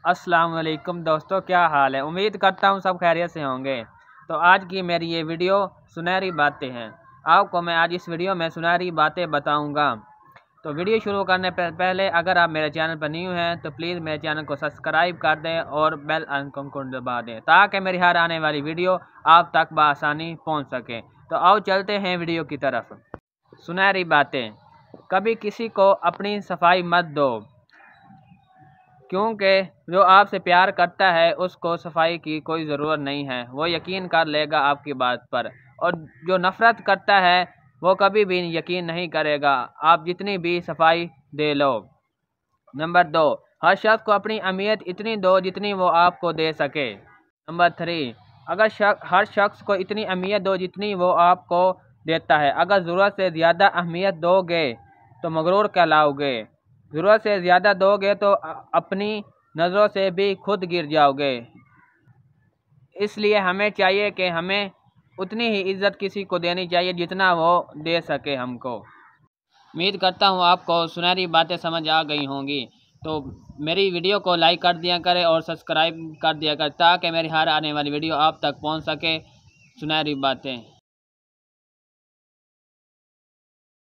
अस्सलाम वालेकुम दोस्तों, क्या हाल है। उम्मीद करता हूँ सब खैरियत से होंगे। तो आज की मेरी ये वीडियो सुनहरी बातें हैं। आपको मैं आज इस वीडियो में सुनहरी बातें बताऊंगा। तो वीडियो शुरू करने पर पहले अगर आप मेरे चैनल पर न्यू हैं तो प्लीज़ मेरे चैनल को सब्सक्राइब कर दें और बेल आइकन को दबा दें ताकि मेरी हर आने वाली वीडियो आप तक बआसानी पहुँच सके। तो आओ चलते हैं वीडियो की तरफ। सुनहरी बातें। कभी किसी को अपनी सफाई मत दो, क्योंकि जो आपसे प्यार करता है उसको सफाई की कोई ज़रूरत नहीं है, वो यकीन कर लेगा आपकी बात पर। और जो नफ़रत करता है वो कभी भी यकीन नहीं करेगा, आप जितनी भी सफाई दे लो। नंबर 2, हर शख्स को अपनी अहमियत इतनी दो जितनी वो आपको दे सके। नंबर 3, हर शख्स को इतनी अहमियत दो जितनी वो आपको देता है। अगर ज़रूरत से ज़्यादा अहमियत दोगे तो मगरूर कहलाओगे। ज़रूरत से ज़्यादा दोगे तो अपनी नज़रों से भी खुद गिर जाओगे। इसलिए हमें चाहिए कि हमें उतनी ही इज़्ज़त किसी को देनी चाहिए जितना वो दे सके हमको। उम्मीद करता हूँ आपको सुनहरी बातें समझ आ गई होंगी। तो मेरी वीडियो को लाइक कर दिया करें और सब्सक्राइब कर दिया करें ताकि मेरी हर आने वाली वीडियो आप तक पहुँच सके। सुनहरी बातें।